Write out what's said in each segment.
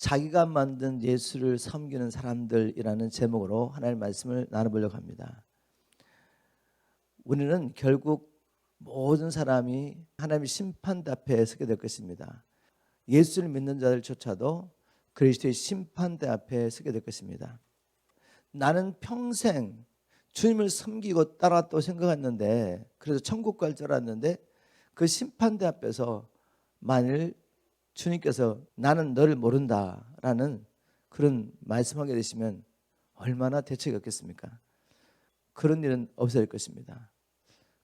자기가 만든 예수를 섬기는 사람들이라는 제목으로 하나님의 말씀을 나눠보려고 합니다. 우리는 결국 모든 사람이 하나님의 심판대 앞에 서게 될 것입니다. 예수를 믿는 자들조차도 그리스도의 심판대 앞에 서게 될 것입니다. 나는 평생 주님을 섬기고 따랐다고 생각했는데, 그래서 천국 갈 줄 알았는데, 그 심판대 앞에서 만일 주님께서 나는 너를 모른다라는 그런 말씀하게 되시면 얼마나 대책이 없겠습니까? 그런 일은 없을 것입니다.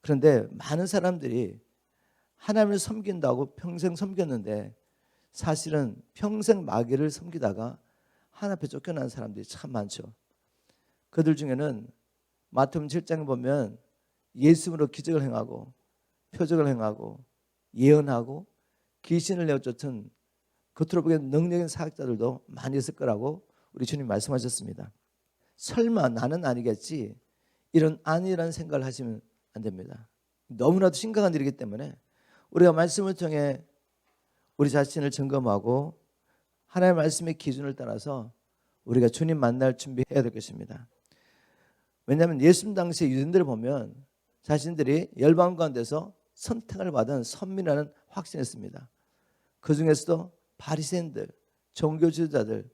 그런데 많은 사람들이 하나님을 섬긴다고 평생 섬겼는데 사실은 평생 마귀를 섬기다가 하나님 앞에 쫓겨난 사람들이 참 많죠. 그들 중에는 마태복음 7장에 보면 예수님으로 기적을 행하고 표적을 행하고 예언하고 귀신을 내어쫓은 겉으로 보기엔 능력인 사역자들도 많이 있을 거라고 우리 주님 말씀하셨습니다. 설마 나는 아니겠지, 이런 아니라는 생각을 하시면 안 됩니다. 너무나도 심각한 일이기 때문에 우리가 말씀을 통해 우리 자신을 점검하고 하나님의 말씀의 기준을 따라서 우리가 주님 만날 준비해야 될 것입니다. 왜냐하면 예수님 당시의 유대인들을 보면 자신들이 열방 가운데서 선택을 받은 선민이라는 확신했습니다. 그 중에서도 바리새인들, 종교 지도자들,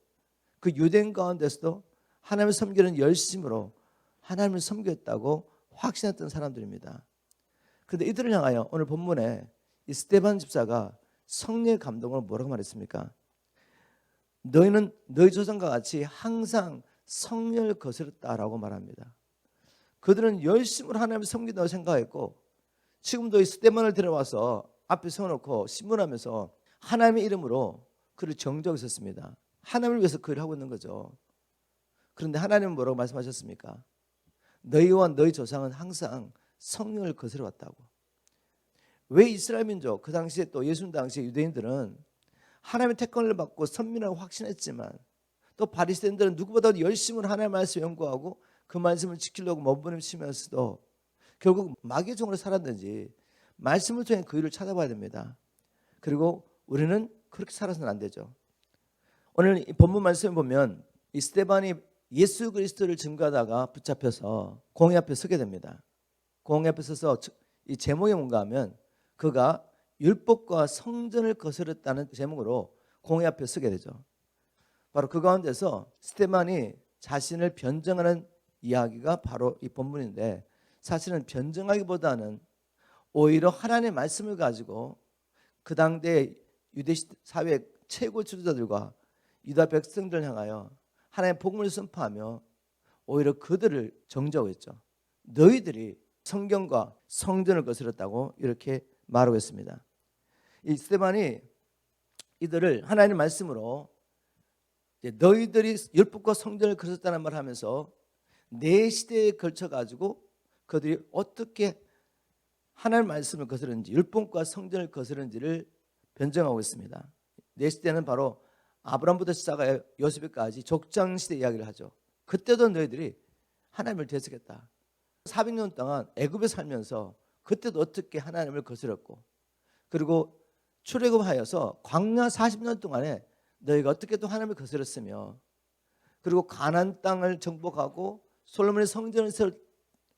그 유대인 가운데서도 하나님을 섬기는 열심으로 하나님을 섬겼다고 확신했던 사람들입니다. 그런데 이들을 향하여 오늘 본문에 이 스데반 집사가 성령의 감동으로 뭐라고 말했습니까? 너희는 너희 조상과 같이 항상 성령을 거스렸다라고 말합니다. 그들은 열심으로 하나님을 섬긴다고 생각했고, 지금도 이 스데반을 데려와서 앞에 세워놓고 신문하면서 하나님의 이름으로 그를 정죄하고 있었습니다. 하나님을 위해서 그 일을 하고 있는 거죠. 그런데 하나님은 뭐라고 말씀하셨습니까? 너희와 너희 조상은 항상 성령을 거스려 왔다고. 왜 이스라엘 민족, 그 당시에 또 예수님 당시에 유대인들은 하나님의 택권을 받고 선민이라고 확신했지만, 또 바리새인들은 누구보다도 열심히 하나님의 말씀을 연구하고 그 말씀을 지키려고 몸부림치면서도 결국 마귀의 종으로 살았는지 말씀을 통해 그 일을 찾아봐야 됩니다. 그리고 우리는 그렇게 살아서는 안 되죠. 오늘 이 본문 말씀을 보면 이 스데반이 예수 그리스도를 증거하다가 붙잡혀서 공회 앞에 서게 됩니다. 공회 앞에 서서 이 제목이 뭔가 하면 그가 율법과 성전을 거스렸다는 제목으로 공회 앞에 서게 되죠. 바로 그 가운데서 스데반이 자신을 변증하는 이야기가 바로 이 본문인데, 사실은 변증하기보다는 오히려 하나님의 말씀을 가지고 그 당대 유대 사회 최고 지도자들과 유다 백성들을 향하여 하나님의 복음을 선포하며 오히려 그들을 정죄하고 있죠. 너희들이 성경과 성전을 거스렸다고 이렇게 말하고 있습니다. 이 스데반이 이들을 하나님의 말씀으로 너희들이 율법과 성전을 거스렸다는 말을 하면서 내 시대에 걸쳐 가지고 그들이 어떻게 하나님의 말씀을 거스르는지, 율법과 성전을 거스르는지를 변증하고 있습니다. 내 시대는 바로 아브라함부터 시작하여 요셉까지 족장시대 이야기를 하죠. 그때도 너희들이 하나님을 대적했다. 400년 동안 애굽에 살면서 그때도 어떻게 하나님을 거스렸고, 그리고 출애굽하여서 광야 40년 동안에 너희가 어떻게 또 하나님을 거스렸으며, 그리고 가나안 땅을 정복하고 솔로몬의 성전을 세울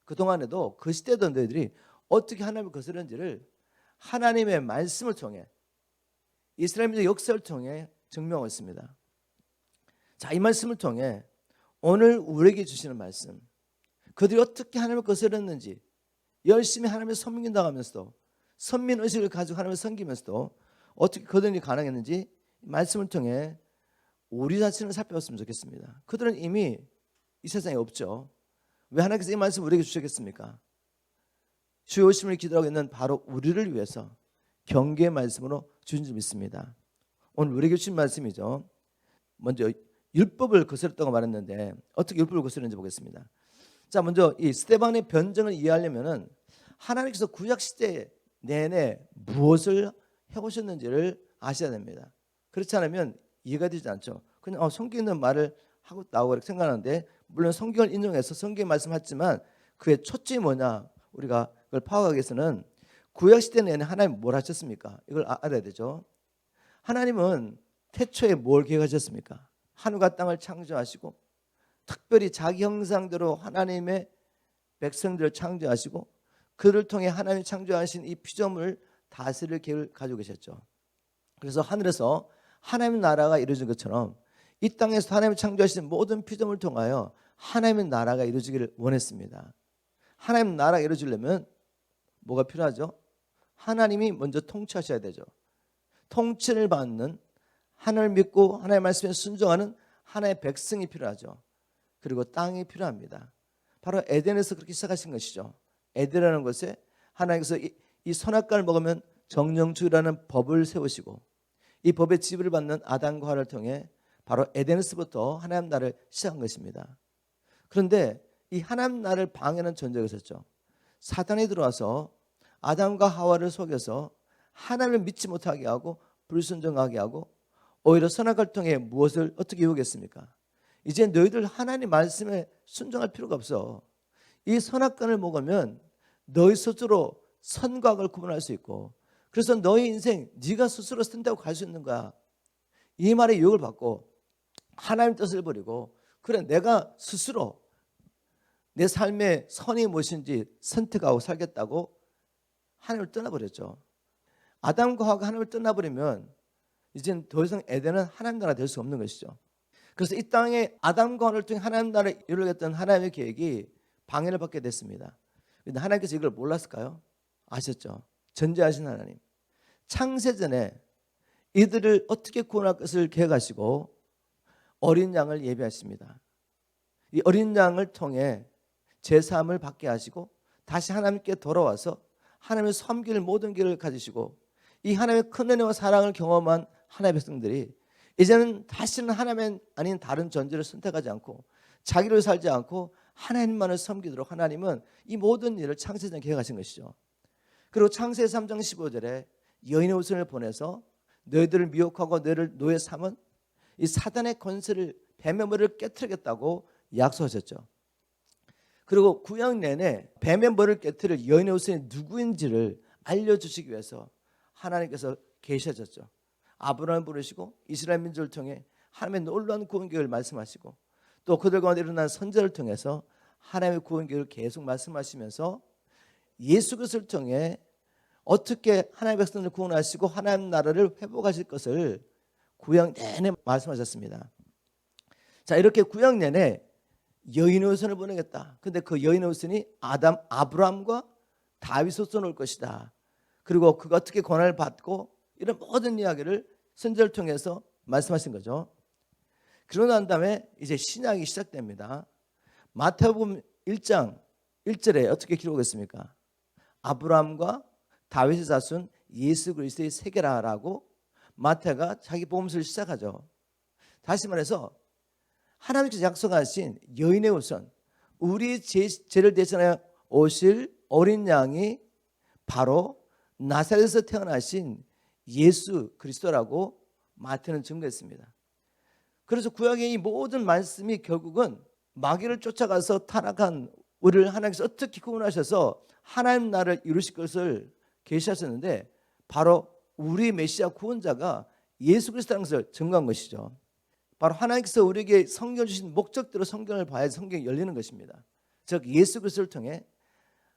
그동안에도 그 시대도 너희들이 어떻게 하나님을 거스렸는지를 하나님의 말씀을 통해, 이스라엘 민족의 역사를 통해 증명하고 있습니다. 자, 이 말씀을 통해 오늘 우리에게 주시는 말씀, 그들이 어떻게 하나님을 거스렸는지, 열심히 하나님을 섬긴다고 하면서도 선민의식을 가지고 하나님을 섬기면서도 어떻게 그들이 가능했는지 말씀을 통해 우리 자신을 살펴봤으면 좋겠습니다. 그들은 이미 이 세상에 없죠. 왜 하나님께서 이 말씀을 우리에게 주셨겠습니까? 주의 오심을 기다리고 있는 바로 우리를 위해서 경계의 말씀으로 주신 줄 믿습니다. 오늘 우리에게 주신 말씀이죠. 먼저 율법을 거스렸다고 말했는데 어떻게 율법을 거스렸는지 보겠습니다. 자, 먼저 이 스데반의 변증을 이해하려면은 하나님께서 구약 시대 내내 무엇을 해오셨는지를 아셔야 됩니다. 그렇지 않으면 이해가 되지 않죠. 그냥 성경에 있는 말을 하고 나오고 생각하는데, 물론 성경을 인용해서 성경의 말씀하지만 그의 초점이 뭐냐, 우리가 그걸 파악하기 위해서는 구약 시대 내내 하나님 뭘 하셨습니까? 이걸 알아야 되죠. 하나님은 태초에 뭘 계획하셨습니까? 하늘과 땅을 창조하시고 특별히 자기 형상대로 하나님의 백성들을 창조하시고 그를 통해 하나님이 창조하신 이 피조물 다스릴 계획을 가지고 계셨죠. 그래서 하늘에서 하나님의 나라가 이루어진 것처럼 이 땅에서 하나님이 창조하신 모든 피조물을 통하여 하나님의 나라가 이루어지기를 원했습니다. 하나님의 나라가 이루어지려면 뭐가 필요하죠? 하나님이 먼저 통치하셔야 되죠. 통치를 받는, 하나님을 믿고 하나님의 말씀에 순종하는 하나님의 백성이 필요하죠. 그리고 땅이 필요합니다. 바로 에덴에서 그렇게 시작하신 것이죠. 에덴이라는 곳에 하나님께서 이 선악과를 먹으면 정령주의라는 법을 세우시고 이 법의 지배를 받는 아담과 하와를 통해 바로 에덴에서부터 하나님 나라를 시작한 것입니다. 그런데 이 하나님 나라를 방해하는 존재가 있었죠. 사단이 들어와서 아담과 하와를 속여서 하나님을 믿지 못하게 하고 불순종하게 하고 오히려 선악과를 통해 무엇을 어떻게 유혹했습니까? 이제 너희들 하나님 말씀에 순종할 필요가 없어. 이 선악과를 먹으면 너희 스스로 선과 악을 구분할 수 있고 그래서 너희 인생 네가 스스로 쓴다고 갈 수 있는 거야. 이 말에 유혹을 받고 하나님 뜻을 버리고 그래 내가 스스로 내 삶의 선이 무엇인지 선택하고 살겠다고 하나님을 떠나버렸죠. 아담과 하와가 하나님을 떠나버리면 이제는 더 이상 에덴은 하나님 나라가 될 수 없는 것이죠. 그래서 이 땅에 아담과 하와를 통해 하나님 나라를 이루겠다는 하나님의 계획이 방해를 받게 됐습니다. 그런데 하나님께서 이걸 몰랐을까요? 아셨죠? 전지하신 하나님. 창세전에 이들을 어떻게 구원할 것을 계획하시고 어린 양을 예비하십니다. 이 어린 양을 통해 제사함을 받게 하시고 다시 하나님께 돌아와서 하나님의 섬길 모든 길을 가지시고 이 하나님의 큰 은혜와 사랑을 경험한 하나님의 백성들이 이제는 다시는 하나님 아닌 다른 존재를 선택하지 않고 자기를 살지 않고 하나님만을 섬기도록 하나님은 이 모든 일을 창세전에 계획하신 것이죠. 그리고 창세 3장 15절에 여인의 후손을 보내서 너희들을 미혹하고 너희를 노예 삼은 이 사단의 권세를 뱀의 머리를 깨트리겠다고 약속하셨죠. 그리고 구약 내내 뱀의 머리를 깨트릴 여인의 후손이 누구인지를 알려주시기 위해서 하나님께서 계셔졌죠. 아브라함을 부르시고 이스라엘 민족을 통해 하나님의 놀라운 구원 계획을 말씀하시고 또 그들 가운데 일어난 선지자를 통해서 하나님의 구원 계획을 계속 말씀하시면서 예수 그리스도를 통해 어떻게 하나님의 백성들을 구원하시고 하나님 나라를 회복하실 것을 구약 내내 말씀하셨습니다. 자, 이렇게 구약 내내 여인의 후손을 보내겠다. 근데 그 여인의 후손이 아브라함과 다윗 후손을 올 것이다. 그리고 그가 어떻게 권한을 받고 이런 모든 이야기를 선지자를 통해서 말씀하신 거죠. 그러고 난 다음에 이제 신약이 시작됩니다. 마태복음 1장 1절에 어떻게 기록했습니까? 아브라함과 다윗의 자손 예수 그리스도의 세계라라고 마태가 자기 복음서를 시작하죠. 다시 말해서 하나님께서 약속하신 여인의 후손, 우리 죄를 대신하여 오실 어린 양이 바로 나사렛에서 태어나신 예수 그리스도라고 마태는 증거했습니다. 그래서 구약의 이 모든 말씀이 결국은 마귀를 쫓아가서 타락한 우리를 하나님께서 어떻게 구원하셔서 하나님 나라를 이루실 것을 계시하셨는데 바로 우리 메시아 구원자가 예수 그리스도라는 것을 증거한 것이죠. 바로 하나님께서 우리에게 성경을 주신 목적대로 성경을 봐야지 성경이 열리는 것입니다. 즉 예수 그리스도를 통해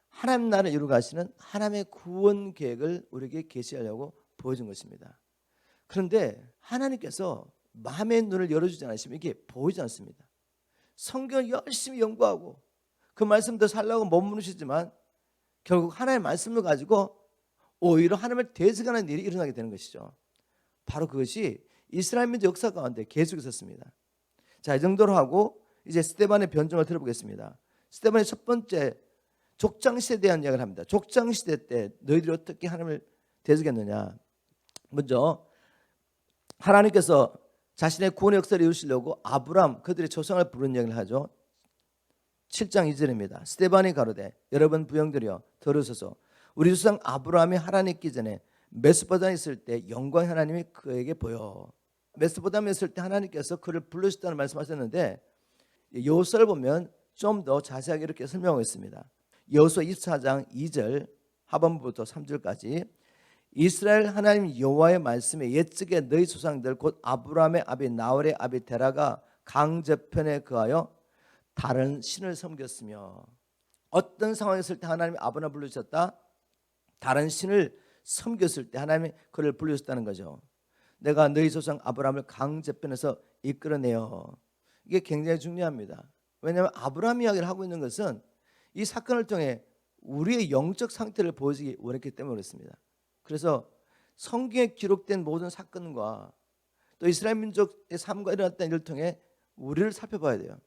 하나님 나라를 이루어 가시는 하나님의 구원 계획을 우리에게 계시하려고 보여준 것입니다. 그런데 하나님께서 마음의 눈을 열어주지 않으시면 이게 보이지 않습니다. 성경을 열심히 연구하고 그 말씀대로 살려고 머무르시지만 결국 하나님의 말씀을 가지고 오히려 하나님을 대적하는 일이 일어나게 되는 것이죠. 바로 그것이 이스라엘 민족 역사 가운데 계속 있었습니다. 자, 이 정도로 하고 이제 스데반의 변증을 들어보겠습니다. 스데반의 첫 번째 족장시대에 대한 이야기를 합니다. 족장시대 때 너희들이 어떻게 하나님을 대적했느냐. 먼저 하나님께서 자신의 구원의 역사를 이루시려고 아브람 그들의 조상을 부른 이야기를 하죠. 7장 2절입니다. 스데반이 가로되 여러분 부형들이여 들으소서. 우리 조상 아브라함이 하나님 있기 전에 메소포타미아에 있을 때 영광의 하나님이 그에게 보여. 메소포타미아에 있을 때 하나님께서 그를 부르셨다는 말씀하셨는데 여호수아를 보면 좀 더 자세하게 이렇게 설명하고 있습니다. 여호수아 24장 2절 하반부부터 3절까지 이스라엘 하나님 여호와의 말씀에 옛적에 너희 조상들 곧 아브라함의 아비 나홀의 아비 데라가 강저편에 거하여 다른 신을 섬겼으며, 어떤 상황에 있을 때 하나님이 아브라함을 부르셨다? 다른 신을 섬겼을 때 하나님이 그를 부르셨다는 거죠. 내가 너희 조상 아브라함을 강저편에서 이끌어내어. 이게 굉장히 중요합니다. 왜냐하면 아브라함 이야기를 하고 있는 것은 이 사건을 통해 우리의 영적 상태를 보여주기 원했기 때문에 그렇습니다. 그래서 성경에 기록된 모든 사건과 또 이스라엘 민족의 삶과 일어났던 일을 통해 우리를 살펴봐야 돼요.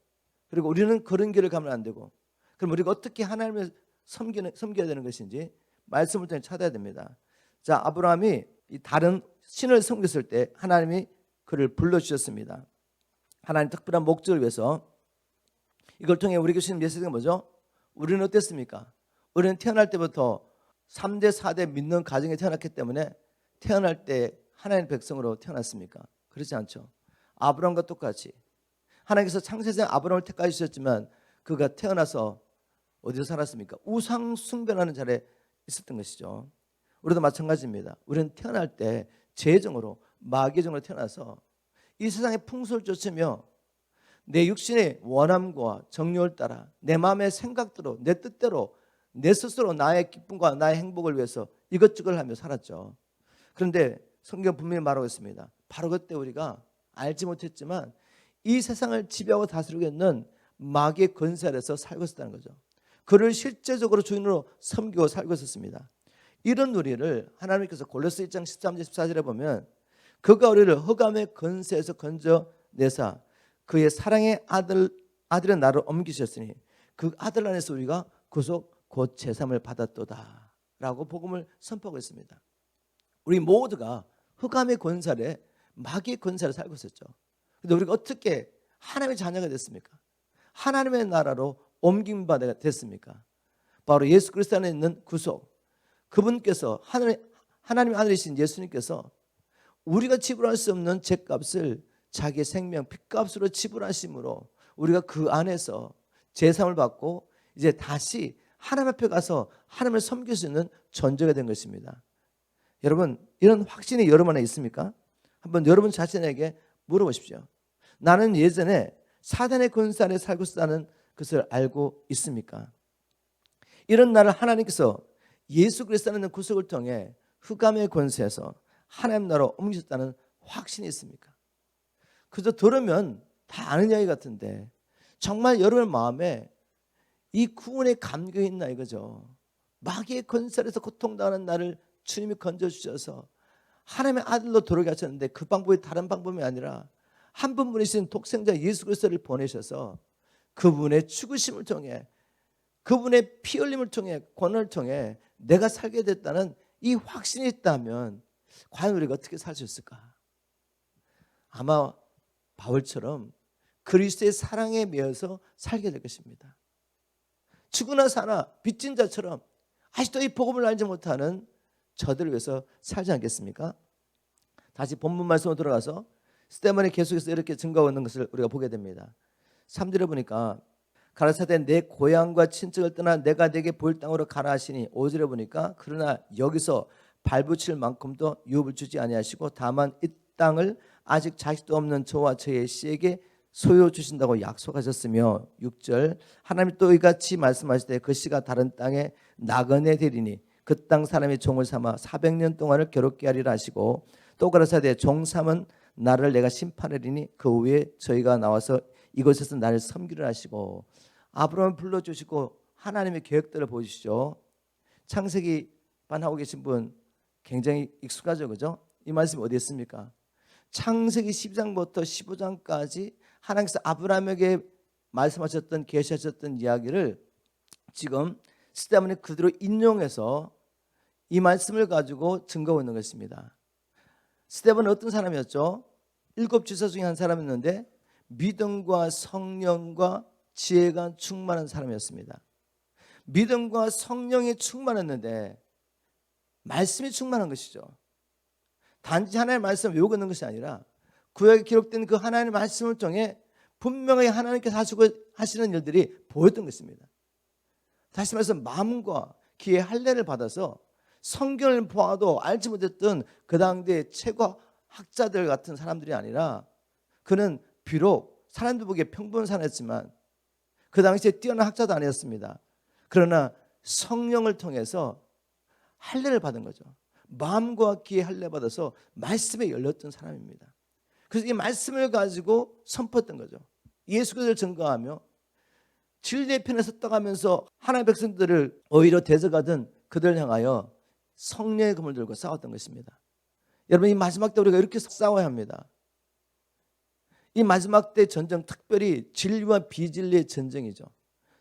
그리고 우리는 그런 길을 가면 안 되고, 그럼 우리가 어떻게 하나님을 섬겨야 되는 것인지 말씀을 통해 찾아야 됩니다. 자, 아브라함이 이 다른 신을 섬겼을 때 하나님이 그를 불러주셨습니다. 하나님 특별한 목적을 위해서. 이걸 통해 우리에게 주신 메시지가 뭐죠? 우리는 어땠습니까? 우리는 태어날 때부터 3대 4대 믿는 가정에 태어났기 때문에 태어날 때 하나님의 백성으로 태어났습니까? 그렇지 않죠. 아브라함과 똑같이 하나님께서 창세전 아브라함을 택하여 주셨지만 그가 태어나서 어디서 살았습니까? 우상 숭배하는 자리에 있었던 것이죠. 우리도 마찬가지입니다. 우리는 태어날 때 죄정으로, 마귀의 정으로 태어나서 이 세상의 풍수를 쫓으며 내 육신의 원함과 정욕을 따라 내 마음의 생각대로, 내 뜻대로, 내 스스로 나의 기쁨과 나의 행복을 위해서 이것저것 하며 살았죠. 그런데 성경 분명히 말하고 있습니다. 바로 그때 우리가 알지 못했지만 이 세상을 지배하고 다스리고 있는 마귀의 권세 아래서 살고 있었다는 거죠. 그를 실제적으로 주인으로 섬기고 살고 있었습니다. 이런 우리를 하나님께서 골로새 1장 13절 14절에 보면 그가 우리를 흑암의 권세에서 건져내사 그의 사랑의 아들의 나를 옮기셨으니 그 아들 안에서 우리가 구속 곧 제삼을 받았도다 라고 복음을 선포하고 있습니다. 우리 모두가 흑암의 권세 아래, 마귀의 권세 아래 살고 있었죠. 그런데 우리가 어떻게 하나님의 자녀가 됐습니까? 하나님의 나라로 옮김받아 됐습니까? 바로 예수 그리스도 안에 있는 구속, 그분께서 하나님의 아들이신 예수님께서 우리가 지불할 수 없는 죄값을 자기의 생명 핏값으로 지불하심으로 우리가 그 안에서 제삼을 받고 이제 다시 하나님 앞에 가서 하나님을 섬길 수 있는 존재가 된 것입니다. 여러분, 이런 확신이 여러분 안에 있습니까? 한번 여러분 자신에게 물어보십시오. 나는 예전에 사단의 권세 아래 살고 있다는 것을 알고 있습니까? 이런 나를 하나님께서 예수 그리스도라는 구속을 통해 흑암의 권세에서 하나님 나라로 옮기셨다는 확신이 있습니까? 그저 들으면 다 아는 이야기 같은데 정말 여러분 마음에 이 구원의 감격이 있나 이거죠. 마귀의 권세에서 고통당하는 나를 주님이 건져주셔서 하나님의 아들로 돌아오게 하셨는데 그 방법이 다른 방법이 아니라 한 분뿐이신 독생자 예수 그리스도를 보내셔서 그분의 죽으심을 통해 그분의 피 흘림을 통해 권한을 통해 내가 살게 됐다는 이 확신이 있다면 과연 우리가 어떻게 살 수 있을까? 아마 바울처럼 그리스도의 사랑에 매여서 살게 될 것입니다. 죽으나 사나 빚진 자처럼 아직도 이 복음을 알지 못하는 저들을 위해서 살지 않겠습니까? 다시 본문 말씀으로 들어가서 스데반이 계속해서 이렇게 증거하고 있는 것을 우리가 보게 됩니다. 3절에 보니까 가라사대 내 고향과 친척을 떠나 내가 내게 보일 땅으로 가라 하시니 5절에 보니까 그러나 여기서 발붙일 만큼도 유업을 주지 아니하시고 다만 이 땅을 아직 자식도 없는 저와 저의 씨에게 소유 주신다고 약속하셨으며 6절 하나님이 또 이같이 말씀하실 때 그 씨가 다른 땅에 나그네 되리니 그 땅 사람의 종을 삼아 400년 동안을 괴롭게 하리라 하시고 또 가라사대 종 삼은 나를 내가 심판하리니 그 후에 저희가 나와서 이곳에서 나를 섬기려 하시고 아브라함을 불러주시고 하나님의 계획들을 보여주시죠. 창세기 반하고 계신 분 굉장히 익숙하죠, 그죠? 이 말씀이 어디 있습니까? 창세기 10장부터 15장까지 하나님께서 아브라함에게 말씀하셨던 계시하셨던 이야기를 지금 스데반이 그대로 인용해서 이 말씀을 가지고 증거하고 있는 것입니다. 스데반은 어떤 사람이었죠? 7지사 중에 한 사람이었는데 믿음과 성령과 지혜가 충만한 사람이었습니다. 믿음과 성령이 충만했는데 말씀이 충만한 것이죠. 단지 하나님의 말씀을 외우고 있는 것이 아니라 구약에 기록된 그 하나님의 말씀을 통해 분명히 하나님께서 하시는 일들이 보였던 것입니다. 다시 말해서 마음과 귀의 할례를 받아서 성경을 보아도 알지 못했던 그 당대 최고 학자들 같은 사람들이 아니라 그는 비록 사람들 보기에 평범한 사람이었지만 그 당시에 뛰어난 학자도 아니었습니다. 그러나 성령을 통해서 할례를 받은 거죠. 마음과 귀에 할례 받아서 말씀에 열렸던 사람입니다. 그래서 이 말씀을 가지고 선포했던 거죠. 예수 그리스도를 증거하며 진리의 편에 섰다가면서 하나님의 백성들을 오히려 대적하던 그들을 향하여 성령의 검을 들고 싸웠던 것입니다. 여러분, 이 마지막 때 우리가 이렇게 싸워야 합니다. 이 마지막 때 전쟁, 특별히 진리와 비진리의 전쟁이죠.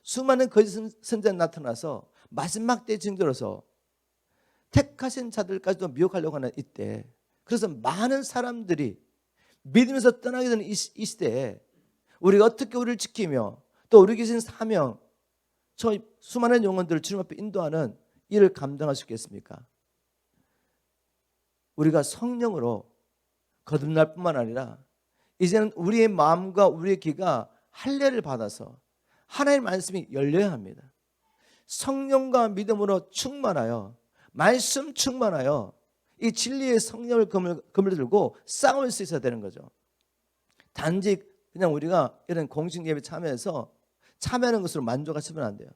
수많은 거짓 선지자가 나타나서 마지막 때의 징조로서 택하신 자들까지도 미혹하려고 하는 이때, 그래서 많은 사람들이 믿으면서 떠나게 되는 이 시대에 우리가 어떻게 우리를 지키며 또 우리 계신 사명, 저 수많은 영혼들을 주님 앞에 인도하는 일을 감당할 수 있겠습니까? 우리가 성령으로 거듭날 뿐만 아니라 이제는 우리의 마음과 우리의 귀가 할례를 받아서 하나님의 말씀이 열려야 합니다. 성령과 믿음으로 충만하여, 말씀 충만하여 이 진리의 성령을 검을 들고 싸울 수 있어야 되는 거죠. 단지 그냥 우리가 이런 공식 예배 참여하는 것으로 만족하시면 안 돼요.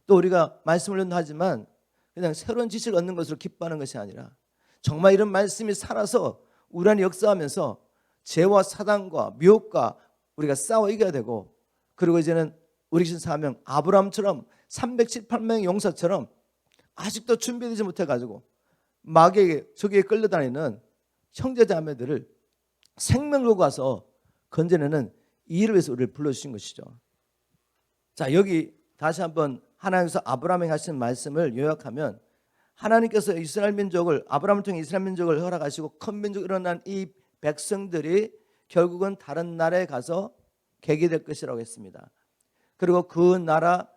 또 우리가 말씀을 전하지만 그냥 새로운 지식을 얻는 것으로 기뻐하는 것이 아니라 정말 이런 말씀이 살아서 우리 안에 역사하면서 죄와 사단과 미혹과 우리가 싸워 이겨야 되고, 그리고 이제는 우리 신 사명 아브라함처럼 318명의 용사처럼 아직도 준비되지 못해가지고 마귀에게 적에게 끌려다니는 형제자매들을 생명으로 가서 건져내는 이 일을 위해서 우리를 불러주신 것이죠. 자, 여기 다시 한번 하나님께서 아브라함에게 하신 말씀을 요약하면, 하나님께서 이스라엘 민족을, 아브라함을 통해 이스라엘 민족을 허락하시고 큰 민족 일어난 이 백성들이 결국은 다른 나라에 가서 개개될 것이라고 했습니다. 그리고 그 나라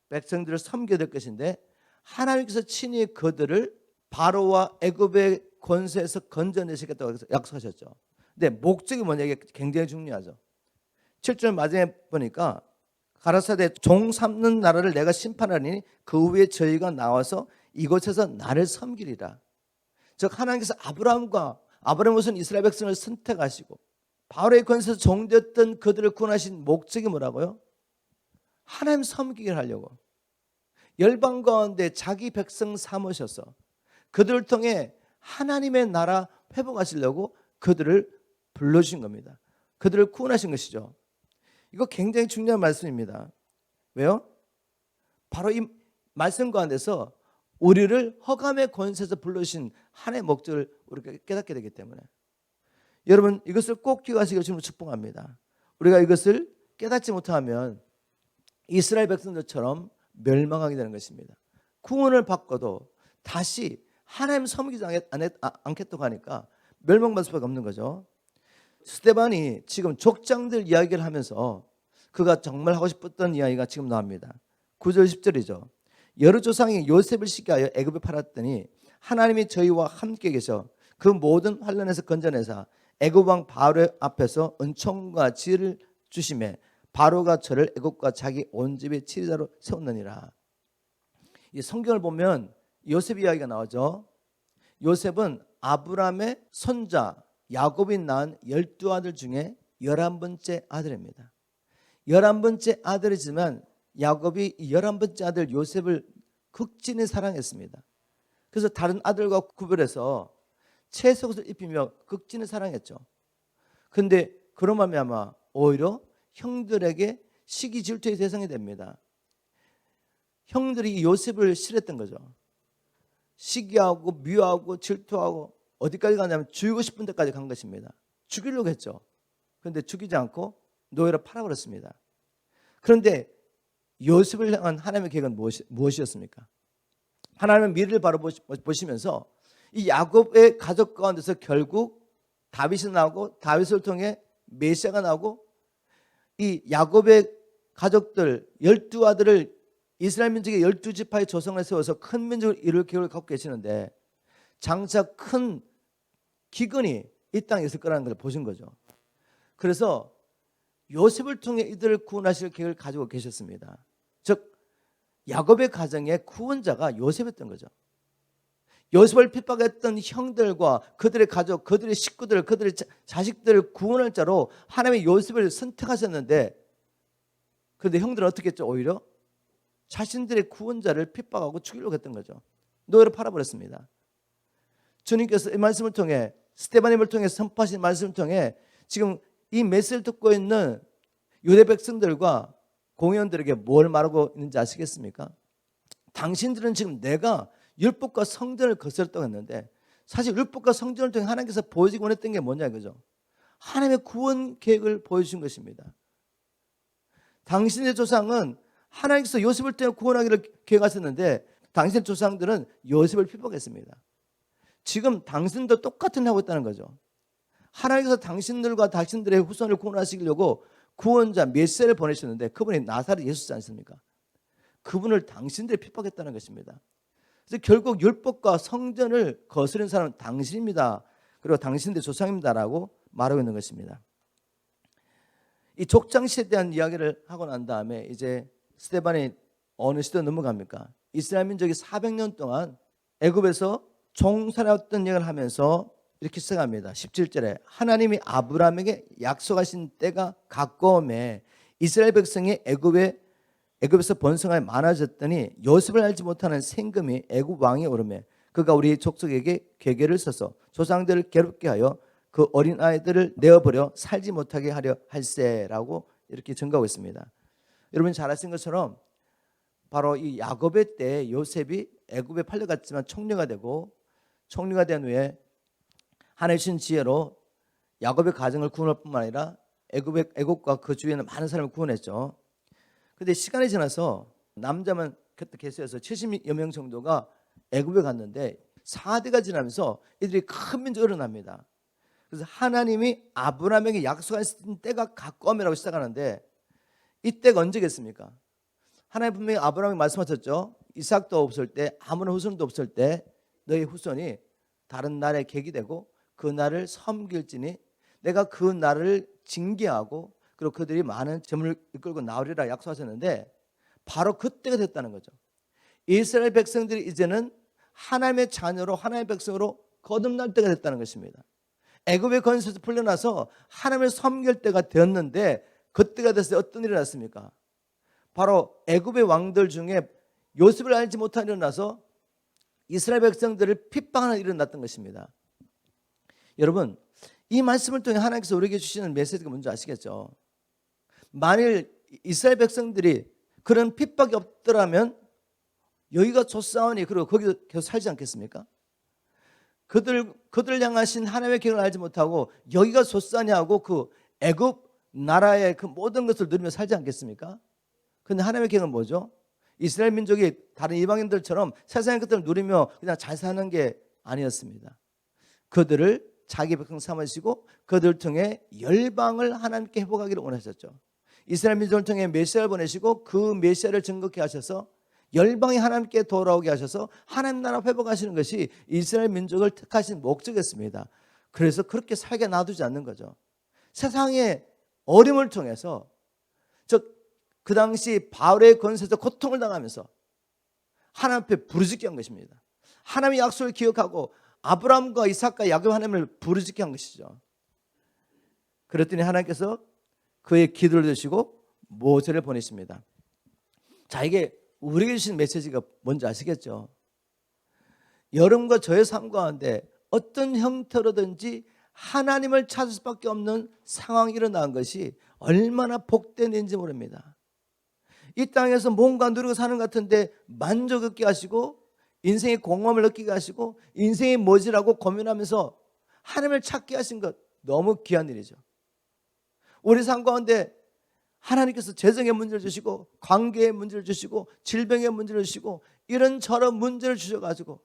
백성들을 섬겨야 될 것인데, 하나님께서 친히 그들을 바로와 애굽의 권세에서 건져내시겠다고 약속하셨죠. 근데 목적이 뭐냐, 이게 굉장히 중요하죠. 7절 마지막에 보니까 가라사대 종 삼는 나라를 내가 심판하리니 그 후에 저희가 나와서 이곳에서 나를 섬기리라. 즉 하나님께서 아브라함은 이스라엘 백성을 선택하시고 바로의 권세에서 종되었던 그들을 구원하신 목적이 뭐라고요? 하나님 섬기기를 하려고 열방 가운데 자기 백성 삼으셔서 그들을 통해 하나님의 나라 회복하시려고 그들을 불러주신 겁니다. 그들을 구원하신 것이죠. 이거 굉장히 중요한 말씀입니다. 왜요? 바로 이 말씀 가운데서 우리를 허감의 권세에서 불러주신 하나님의 목적을 우리가 깨닫게 되기 때문에, 여러분 이것을 꼭 기억하시기를 주님으로 축복합니다. 우리가 이것을 깨닫지 못하면 이스라엘 백성들처럼 멸망하게 되는 것입니다. 구원을 받고도 다시 하나님 섬기지 않겠다고 하니까 멸망받을 수밖에 없는 거죠. 스데반이 지금 족장들 이야기를 하면서 그가 정말 하고 싶었던 이야기가 지금 나옵니다. 9절 10절이죠. 여러 조상이 요셉을 시기하여 애굽에 팔았더니 하나님이 저희와 함께 계셔 그 모든 환난에서 건져내사 애굽 왕 바로 앞에서 은총과 지혜를 주심에 바로가 저를 애굽과 자기 온 집의 치리자로 세웠느니라. 이 성경을 보면 요셉 이야기가 나오죠. 요셉은 아브라함의 손자 야곱이 낳은 12아들 중에 11번째 아들입니다. 11번째 아들이지만 야곱이 11번째 아들 요셉을 극진히 사랑했습니다. 그래서 다른 아들과 구별해서 채색옷을 입히며 극진히 사랑했죠. 그런데 그런 말미암아 오히려 형들에게 시기 질투의 대상이 됩니다. 형들이 이 요셉을 싫어했던 거죠. 시기하고 미워하고 질투하고 어디까지 가냐면 죽이고 싶은 데까지 간 것입니다. 죽이려고 했죠. 그런데 죽이지 않고 노예로 팔아버렸습니다. 그런데 요셉을 향한 하나님의 계획은 무엇이었습니까? 하나님은 미래를 바로 보시면서 이 야곱의 가족 가운데서 결국 다윗이 나오고 다윗을 통해 메시아가 나오고 이 야곱의 가족들 12아들을 이스라엘 민족의 12지파의 조상을 세워서 큰 민족을 이룰 계획을 갖고 계시는데 장차 큰 기근이 이 땅에 있을 거라는 걸 보신 거죠. 그래서 요셉을 통해 이들을 구원하실 계획을 가지고 계셨습니다. 즉 야곱의 가정의 구원자가 요셉이었던 거죠. 요셉을 핍박했던 형들과 그들의 가족, 그들의 식구들, 그들의 자식들을 구원할 자로 하나님이 요셉을 선택하셨는데, 그런데 형들은 어떻게 했죠? 오히려 자신들의 구원자를 핍박하고 죽이려고 했던 거죠. 노예로 팔아버렸습니다. 주님께서 이 말씀을 통해, 스데반임을 통해 선포하신 말씀을 통해 지금 이 메시지를 듣고 있는 유대 백성들과 공회원들에게 뭘 말하고 있는지 아시겠습니까? 당신들은 지금 내가 율법과 성전을 거스렸다고 했는데, 사실 율법과 성전을 통해 하나님께서 보여주기 원했던 게 뭐냐 이거죠. 하나님의 구원 계획을 보여주신 것입니다. 당신의 조상은 하나님께서 요셉을 통해 구원하기를 계획하셨는데, 당신의 조상들은 요셉을 핍박했습니다. 지금 당신도 똑같은 일을 하고 있다는 거죠. 하나님께서 당신들과 당신들의 후손을 구원하시려고 구원자 메시아를 보내셨는데, 그분이 나사렛 예수지 않습니까? 그분을 당신들이 핍박했다는 것입니다. 그래서 결국 율법과 성전을 거스른 사람은 당신입니다. 그리고 당신들의 조상입니다라고 말하고 있는 것입니다. 이 족장시에 대한 이야기를 하고 난 다음에 이제 스데반이 어느 시대 넘어갑니까? 이스라엘 민족이 400년 동안 애굽에서 종살았던 얘기를 하면서 이렇게 시작합니다. 17절에 하나님이 아브라함에게 약속하신 때가 가까움에 이스라엘 백성이 애굽에서 번성하여 많아졌더니 요셉을 알지 못하는 생금이 애굽 왕이 오르매 그가 우리 족속에게 계계를 써서 조상들을 괴롭게 하여 그 어린 아이들을 내어버려 살지 못하게 하려 할세라고 이렇게 증거하고 있습니다. 여러분 잘 아시는 것처럼 바로 이 야곱의 때 요셉이 애굽에 팔려갔지만 총리가 되고, 총리가 된 후에 하나님의 주신 지혜로 야곱의 가정을 구원할 뿐만 아니라 애굽과 그 주위에 있는 많은 사람을 구원했죠. 그런데 시간이 지나서 남자만 그때 개수해서 70여 명 정도가 애굽에 갔는데 4대가 지나면서 이들이 큰 민족이 일어납니다. 그래서 하나님이 아브라함에게 약속하신 때가 가까움이라고 시작하는데, 이때가 언제겠습니까? 하나님 분명히 아브라함에게 말씀하셨죠. 이삭도 없을 때, 아무런 후손도 없을 때 너희 후손이 다른 나라의 객이 되고 그 나라를 섬길지니 내가 그 나라를 징계하고 그리고 그들이 많은 재물을 이끌고 나오리라 약속하셨는데, 바로 그때가 됐다는 거죠. 이스라엘 백성들이 이제는 하나님의 자녀로, 하나님의 백성으로 거듭날 때가 됐다는 것입니다. 애굽의 권세에서 풀려나서 하나님을 섬길 때가 되었는데, 그때가 됐을 때 어떤 일이 났습니까? 바로 애굽의 왕들 중에 요셉을 알지 못한 일이 일어나서 이스라엘 백성들을 핍박하는 일이 일어났던 것입니다. 여러분, 이 말씀을 통해 하나님께서 우리에게 주시는 메시지가 뭔지 아시겠죠? 만일 이스라엘 백성들이 그런 핍박이 없더라면 여기가 좁사오니 그리고 거기서 계속 살지 않겠습니까? 그들 향하신 하나님의 계획을 알지 못하고 여기가 좁사오니 하고 그 애굽 나라의 그 모든 것을 누리며 살지 않겠습니까? 그런데 하나님의 계획은 뭐죠? 이스라엘 민족이 다른 이방인들처럼 세상의 것들을 누리며 그냥 잘 사는 게 아니었습니다. 그들을 자기 백성 삼으시고 그들을 통해 열방을 하나님께 회복하기를 원하셨죠. 이스라엘 민족을 통해 메시아를 보내시고 그 메시아를 증거케 하셔서 열방이 하나님께 돌아오게 하셔서 하나님 나라 회복하시는 것이 이스라엘 민족을 택하신 목적이었습니다. 그래서 그렇게 살게 놔두지 않는 거죠. 세상의 어려움을 통해서, 즉 그 당시 바울의 권세에서 고통을 당하면서 하나님 앞에 부르짖게 한 것입니다. 하나님의 약속을 기억하고 아브라함과 이삭과 야곱 하나님을 부르짖게 한 것이죠. 그랬더니 하나님께서 그의 기도를 들으시고 모세를 보내십니다. 자, 이게 우리에게 주신 메시지가 뭔지 아시겠죠? 여러분과 저의 삶 가운데 어떤 형태로든지 하나님을 찾을 수밖에 없는 상황이 일어난 것이 얼마나 복된 일인지 모릅니다. 이 땅에서 뭔가 누리고 사는 것 같은데 만족 얻게 하시고 인생의 공허함을 느끼게 하시고 인생이 뭐지라고 고민하면서 하나님을 찾게 하신 것, 너무 귀한 일이죠. 우리 삶 가운데 하나님께서 재정의 문제를 주시고 관계의 문제를 주시고 질병의 문제를 주시고 이런저런 문제를 주셔가지고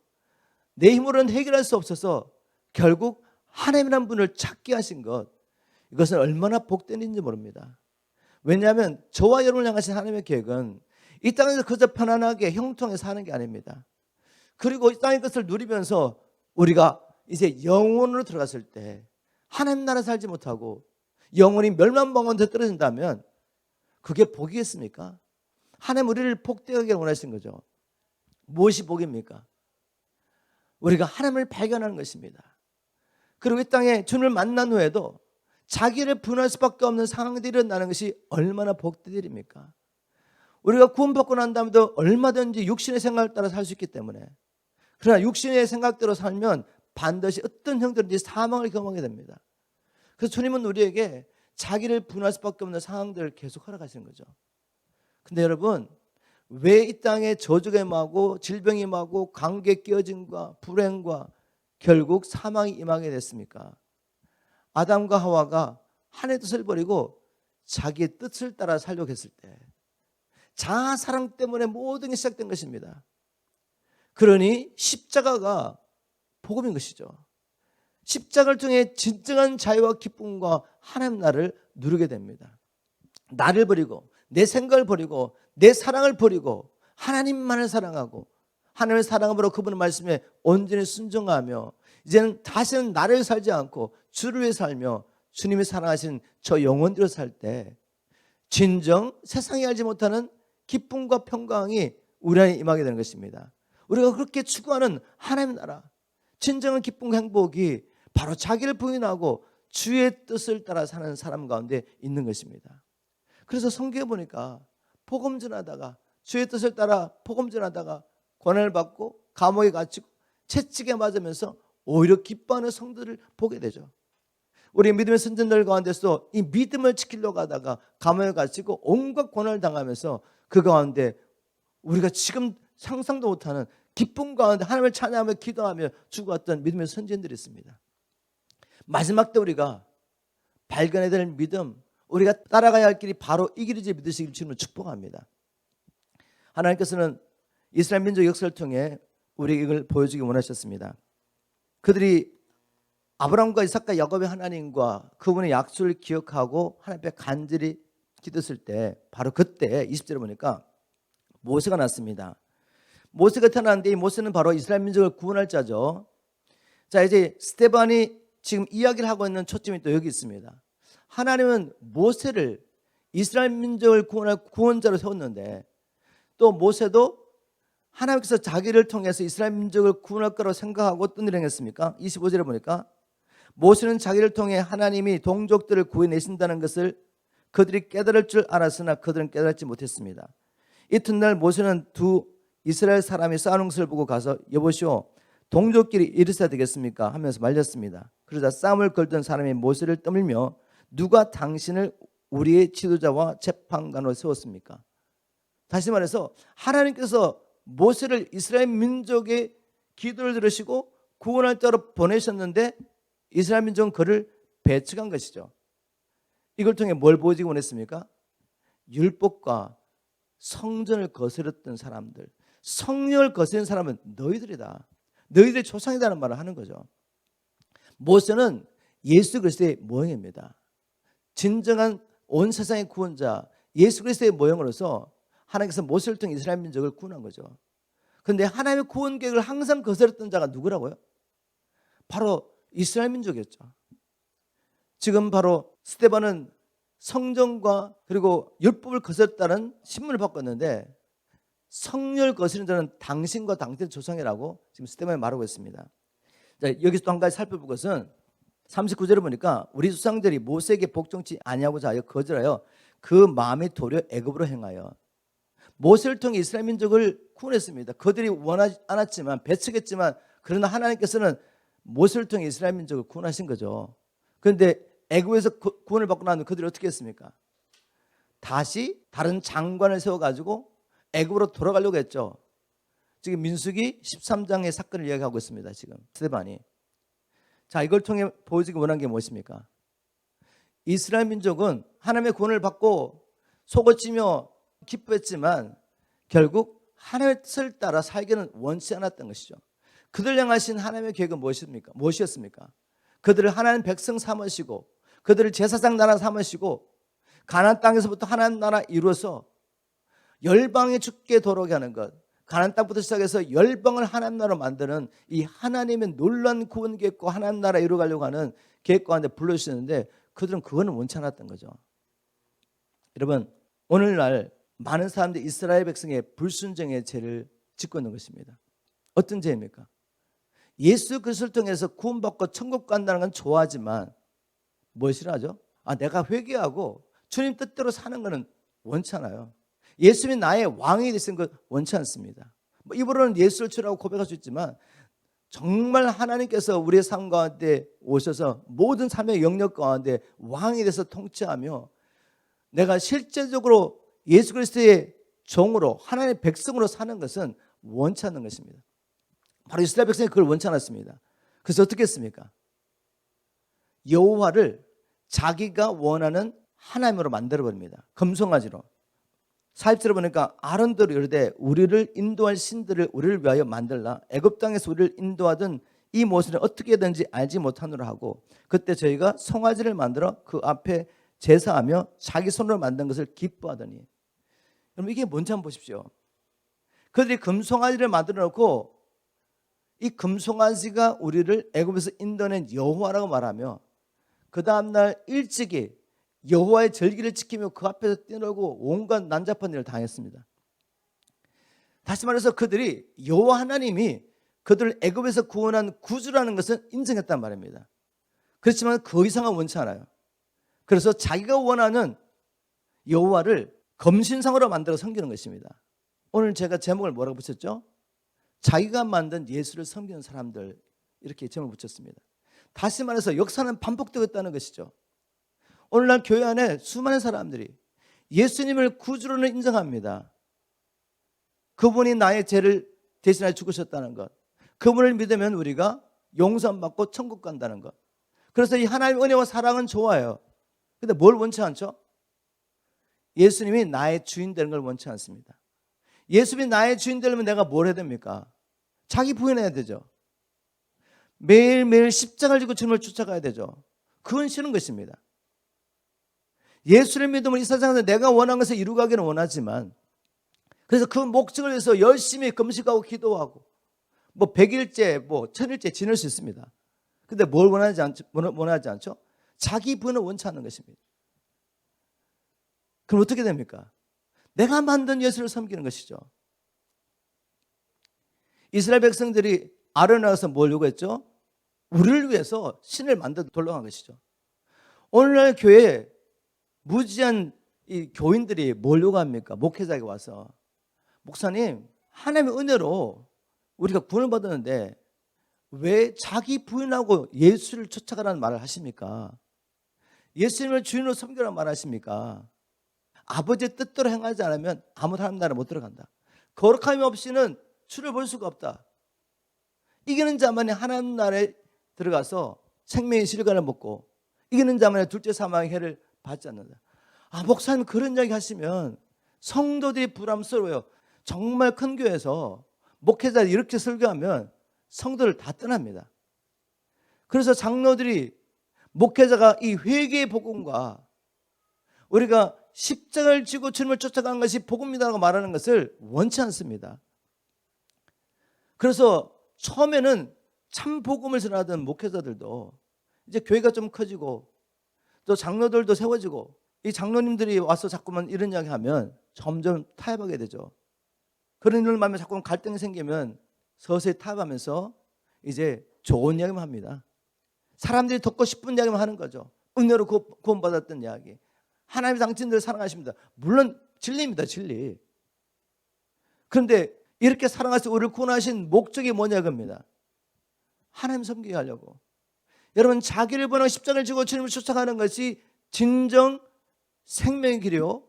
내 힘으로는 해결할 수 없어서 결국 하나님이라는 분을 찾게 하신 것, 이것은 얼마나 복된 일인지 모릅니다. 왜냐하면 저와 여러분을 향하신 하나님의 계획은 이 땅에서 그저 편안하게 형통하게 사는 게 아닙니다. 그리고 이 땅의 것을 누리면서 우리가 이제 영원으로 들어갔을 때 하나님 나라 살지 못하고 영원히 멸망방언에 떨어진다면 그게 복이겠습니까? 하나님 우리를 복되게 원하신 거죠. 무엇이 복입니까? 우리가 하나님을 발견하는 것입니다. 그리고 이 땅에 주님을 만난 후에도 자기를 분할 수밖에 없는 상황들이 일어나는 것이 얼마나 복된 일입니까? 우리가 구원받고 난 다음에도 얼마든지 육신의 생각을 따라 살 수 있기 때문에, 그러나 육신의 생각대로 살면 반드시 어떤 형태든지 사망을 경험하게 됩니다. 그래서 주님은 우리에게 자기를 분할 수밖에 없는 상황들을 계속 허락하시는 거죠. 근데 여러분, 왜 이 땅에 저주가 임하고 질병이 임하고 관계 깨어짐과 불행과 결국 사망이 임하게 됐습니까? 아담과 하와가 하나님의 뜻을 버리고 자기의 뜻을 따라 살려고 했을 때 자아 사랑 때문에 모든 게 시작된 것입니다. 그러니 십자가가 복음인 것이죠. 십자가를 통해 진정한 자유와 기쁨과 하나님 나라를 누리게 됩니다. 나를 버리고 내 생각을 버리고 내 사랑을 버리고 하나님만을 사랑하고 하나님을 사랑함으로 그분의 말씀에 온전히 순종하며 이제는 다시는 나를 살지 않고 주를 위해 살며 주님이 사랑하신 저 영혼들을 살 때 진정 세상이 알지 못하는 기쁨과 평강이 우리 안에 임하게 되는 것입니다. 우리가 그렇게 추구하는 하나님의 나라, 진정한 기쁨과 행복이 바로 자기를 부인하고 주의 뜻을 따라 사는 사람 가운데 있는 것입니다. 그래서 성경에 보니까 복음 전하다가 주의 뜻을 따라 복음 전하다가 고난을 받고 감옥에 갇히고 채찍에 맞으면서 오히려 기뻐하는 성도들을 보게 되죠. 우리 믿음의 선전들 가운데서 이 믿음을 지키려고 하다가 감옥에 갇히고 온갖 고난을 당하면서 그 가운데 우리가 지금 상상도 못하는 기쁨 가운데 하나님을 찬양하며 기도하며 죽어왔던 믿음의 선전들이 있습니다. 마지막 때 우리가 발견해야 될 믿음, 우리가 따라가야 할 길이 바로 이 길이지 믿으시길 주님을 축복합니다. 하나님께서는 이스라엘 민족 역사를 통해 우리에게 이걸 보여주기 원하셨습니다. 그들이 아브라함과 이삭과 야곱의 하나님과 그분의 약속을 기억하고 하나님 앞에 간절히 기도했을 때 바로 그때 20절에 보니까 모세가 났습니다. 모세가 태어났는데 이 모세는 바로 이스라엘 민족을 구원할 자죠. 자, 이제 스데반이 지금 이야기를 하고 있는 초점이 또 여기 있습니다. 하나님은 모세를 이스라엘 민족을 구원할 구원자로 세웠는데 또 모세도 하나님께서 자기를 통해서 이스라엘 민족을 구원할 거라고 생각하고 어떤 일을 행했습니까? 25절에 보니까 모세는 자기를 통해 하나님이 동족들을 구해내신다는 것을 그들이 깨달을 줄 알았으나 그들은 깨닫지 못했습니다. 이튿날 모세는 두 이스라엘 사람이 싸우는 것을 보고 가서 여보시오 동족끼리 이르사 되겠습니까? 하면서 말렸습니다. 그러자 싸움을 걸던 사람이 모세를 떠밀며 누가 당신을 우리의 지도자와 재판관으로 세웠습니까? 다시 말해서 하나님께서 모세를 이스라엘 민족의 기도를 들으시고 구원할 자로 보내셨는데 이스라엘 민족은 그를 배척한 것이죠. 이걸 통해 뭘 보여주기 원했습니까? 율법과 성전을 거스렸던 사람들, 성령을 거스린 사람은 너희들이다. 너희들의 조상이라는 말을 하는 거죠. 모세는 예수 그리스도의 모형입니다. 진정한 온 세상의 구원자 예수 그리스도의 모형으로서 하나님께서 모세를 통해 이스라엘 민족을 구원한 거죠. 그런데 하나님의 구원 계획을 항상 거스렸던 자가 누구라고요? 바로 이스라엘 민족이었죠. 지금 바로 스데반은 성전과 그리고 율법을 거스렸다는 신문을 바꿨는데 성령을 거스린 자는 당신과 당신의 조상이라고 지금 스데반이 말하고 있습니다. 자, 여기서 또 한 가지 살펴볼 것은 39절을 보니까 우리 조상들이 모세에게 복종치 아니하고자 하여 거절하여 그 마음이 도리어 애굽으로 행하여 모세를 통해 이스라엘 민족을 구원했습니다. 그들이 원하지 않았지만 배척했지만 그러나 하나님께서는 모세를 통해 이스라엘 민족을 구원하신 거죠. 그런데 애굽에서 구원을 받고 나면 그들이 어떻게 했습니까? 다시 다른 장관을 세워가지고 애굽으로 돌아가려고 했죠. 지금 민수기 13장의 사건을 이야기하고 있습니다. 지금 스데반이. 자, 이걸 통해 보여주기 원한 게 무엇입니까? 이스라엘 민족은 하나님의 구원을 받고 속을 기뻐했지만 결국 하나님의 뜻을 따라 살기는 원치 않았던 것이죠. 그들 향하신 하나님의 계획은 무엇이었습니까? 그들을 하나님 백성 삼으시고 그들을 제사장 나라 삼으시고 가나안 땅에서부터 하나님 나라 이루어서 열방에 죽게 도록게 하는 것, 가나안 땅부터 시작해서 열방을 하나님 나라로 만드는 이 하나님의 놀라운 구원 계획과 하나님 나라 이루어가려고 하는 계획 가운데 불러주시는데 그들은 그거는 원치 않았던 거죠. 여러분, 오늘날 많은 사람들이 이스라엘 백성의 불순종의 죄를 짓고 있는 것입니다. 어떤 죄입니까? 예수 그리스도를 통해서 구원받고 천국 간다는 건 좋아하지만 뭘 싫어하죠? 내가 회개하고 주님 뜻대로 사는 것은 원치 않아요. 예수님이 나의 왕이 되시는 것 원치 않습니다. 입으로는 예수를 주라고 고백할 수 있지만 정말 하나님께서 우리의 삶 가운데 오셔서 모든 삶의 영역 가운데 왕이 돼서 통치하며 내가 실제적으로 예수 그리스도의 종으로 하나님의 백성으로 사는 것은 원치 않는 것입니다. 바로 이스라엘 백성이 그걸 원치 않았습니다. 그래서 어떻게 했습니까? 여호와를 자기가 원하는 하나님으로 만들어버립니다. 금송아지로. 40절에 보니까 아론들이 이르되 우리를 인도할 신들을 우리를 위하여 만들라. 애굽 땅에서 우리를 인도하던 이 모습을 어떻게든지 알지 못하노라 하고 그때 저희가 송아지를 만들어 그 앞에 제사하며 자기 손으로 만든 것을 기뻐하더니. 여러분 이게 뭔지 한번 보십시오. 그들이 금송아지를 만들어 놓고 이 금송아지가 우리를 애굽에서 인도낸 여호와라고 말하며 그 다음날 일찍이 여호와의 절기를 지키며 그 앞에서 뛰놀고 온갖 난잡한 일을 당했습니다. 다시 말해서 그들이 여호와 하나님이 그들을 애굽에서 구원한 구주라는 것을 인정했단 말입니다. 그렇지만 그 이상은 원치 않아요. 그래서 자기가 원하는 여호와를 검신상으로 만들어 섬기는 것입니다. 오늘 제가 제목을 뭐라고 붙였죠? 자기가 만든 예수를 섬기는 사람들, 이렇게 제목을 붙였습니다. 다시 말해서 역사는 반복되고 있다는 것이죠. 오늘날 교회 안에 수많은 사람들이 예수님을 구주로는 인정합니다. 그분이 나의 죄를 대신하여 죽으셨다는 것, 그분을 믿으면 우리가 용서받고 천국 간다는 것. 그래서 이 하나님의 은혜와 사랑은 좋아요. 근데 뭘 원치 않죠? 예수님이 나의 주인 되는 걸 원치 않습니다. 예수님이 나의 주인 되려면 내가 뭘 해야 됩니까? 자기 부인해야 되죠. 매일매일 십자가를 지고 주님을 쫓아가야 되죠. 그건 싫은 것입니다. 예수를 믿으면 이 세상에서 내가 원하는 것을 이루가기는 원하지만 그래서 그 목적을 위해서 열심히 금식하고 기도하고 100일째 1000일째 지낼 수 있습니다. 근데 뭘 원하지 않죠? 자기 부인을 원치 않는 것입니다. 그럼 어떻게 됩니까? 내가 만든 예수를 섬기는 것이죠. 이스라엘 백성들이 아론에 와서 뭘 요구했죠? 우리를 위해서 신을 만들어 돌려간 것이죠. 오늘날 교회에 무지한 이 교인들이 뭘 요구합니까? 목회자에게 와서 목사님, 하나님의 은혜로 우리가 구원을 받았는데 왜 자기 부인하고 예수를 쫓아가라는 말을 하십니까? 예수님을 주인으로 섬기라는 말을 하십니까? 아버지의 뜻대로 행하지 않으면 아무도 하나님 나라에 못 들어간다. 거룩함이 없이는 주를 볼 수가 없다. 이기는 자만이 하나님 나라에 들어가서 생명의 실과를 먹고 이기는 자만이 둘째 사망의 해를 받지 않는다. 목사님 그런 이야기 하시면 성도들이 부담스러워요. 정말 큰 교회에서 목회자들이 이렇게 설교하면 성도를 다 떠납니다. 그래서 장로들이 목회자가 이 회개의 복음과 우리가 십자가를 지고 주님을 쫓아가는 것이 복음이라고 말하는 것을 원치 않습니다. 그래서 처음에는 참 복음을 전하던 목회자들도 이제 교회가 좀 커지고 또 장로들도 세워지고 이 장로님들이 와서 자꾸만 이런 이야기 하면 점점 타협하게 되죠. 그런 일을 말하면 자꾸만 갈등이 생기면 서서히 타협하면서 이제 좋은 이야기만 합니다. 사람들이 듣고 싶은 이야기만 하는 거죠. 은혜로 구원받았던 이야기. 하나님의 당신들을 사랑하십니다. 물론 진리입니다. 진리. 그런데 이렇게 사랑하셔서 우리를 구원하신 목적이 뭐냐 겁니다. 하나님 섬기게 하려고. 여러분 자기를 버리고 십자가를 지고 주님을 쫓아가는 것이 진정 생명의 길이요